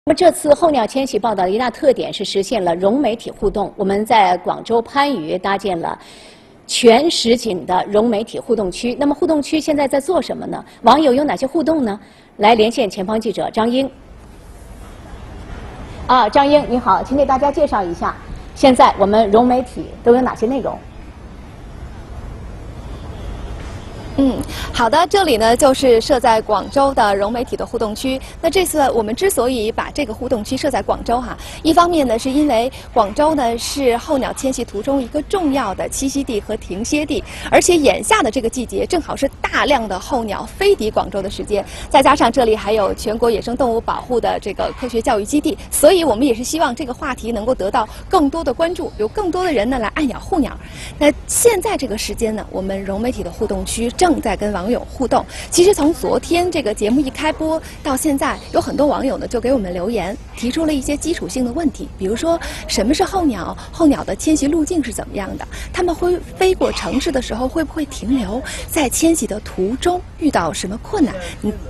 那么这次候鸟迁徙报道的一大特点是实现了融媒体互动。我们在广州番禺搭建了全实景的融媒体互动区。那么互动区现在在做什么呢？网友有哪些互动呢？来连线前方记者张英。张英你好，请给大家介绍一下，现在我们融媒体都有哪些内容？好的，这里呢就是设在广州的融媒体的互动区。那这次我们之所以把这个互动区设在广州一方面呢是因为广州呢是候鸟迁徙途中一个重要的栖息地和停歇地，而且眼下的这个季节正好是大量的候鸟飞抵广州的时间，再加上这里还有全国野生动物保护的这个科学教育基地，所以我们也是希望这个话题能够得到更多的关注，有更多的人呢来爱鸟护鸟。那现在这个时间呢，我们融媒体的互动区正在跟网友互动。其实从昨天这个节目一开播到现在，有很多网友呢就给我们留言，提出了一些基础性的问题，比如说什么是候鸟，候鸟的迁徙路径是怎么样的，他们会飞过城市的时候会不会停留，在迁徙的途中遇到什么困难。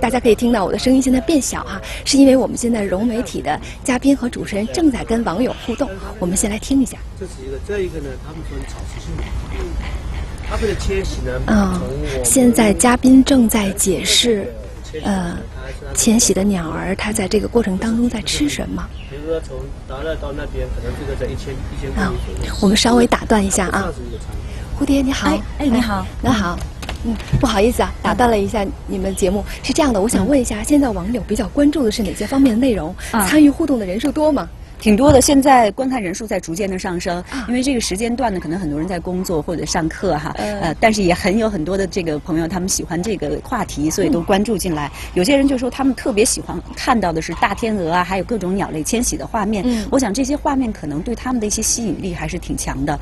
大家可以听到我的声音现在变小是因为我们现在融媒体的嘉宾和主持人正在跟网友互动。我们先来听一下。这一个呢，他们说草食性它们的迁徙呢，现在嘉宾正在解释，迁徙的鸟儿它在这个过程当中在吃什么。比如说从达勒到那边，可能这个在1000公里左右。我们稍微打断一下蝴蝶你好，你好，那好。不好意思打断了一下你们节目。是这样的，我想问一下，现在网友比较关注的是哪些方面的内容？参与互动的人数多吗？挺多的，现在观看人数在逐渐的上升，因为这个时间段呢，可能很多人在工作或者上课但是也有很多的这个朋友，他们喜欢这个话题，所以都关注进来。有些人就说他们特别喜欢看到的是大天鹅还有各种鸟类迁徙的画面。我想这些画面可能对他们的一些吸引力还是挺强的。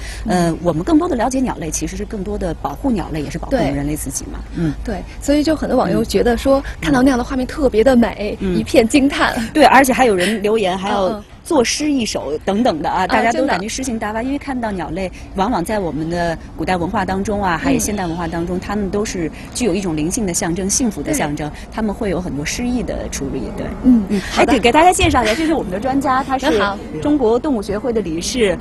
我们更多的了解鸟类，其实是更多的保护鸟类，也是保护人类自己嘛。对，所以就很多网友觉得说，看到那样的画面特别的美，一片惊叹。对，而且还有人留言，还有作诗一首等等的大家都感觉诗情大发，因为看到鸟类往往在我们的古代文化当中还有现代文化当中，它们都是具有一种灵性的象征、幸福的象征，他们会有很多诗意的处理。对，对，给大家介绍一下，这是我们的专家，他是中国动物学会的理事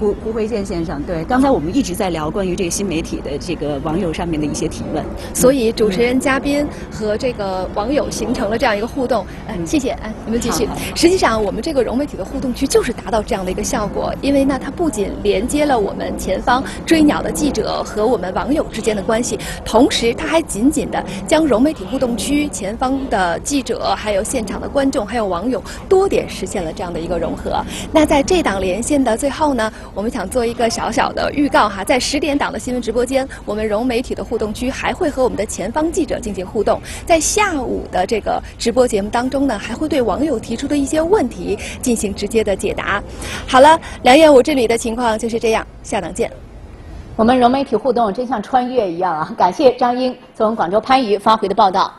胡辉健先生。对，刚才我们一直在聊关于这个新媒体的这个网友上面的一些提问，所以主持人、嘉宾和这个网友形成了这样一个互动。谢谢，你们继续。实际上，我们这个融媒体的互动区就是达到这样的一个效果，因为呢，它不仅连接了我们前方追鸟的记者和我们网友之间的关系，同时它还紧紧的将融媒体互动区前方的记者、还有现场的观众、还有网友多点实现了这样的一个融合。那在这档连线的最后呢，我们想做一个小小的预告在10点档的新闻直播间，我们融媒体的互动区还会和我们的前方记者进行互动。在下午的这个直播节目当中呢，还会对网友提出的一些问题进行直接的解答。好了，梁燕，我这里的情况就是这样，下档见。我们融媒体互动真像穿越一样感谢张英从广州番禺发回的报道。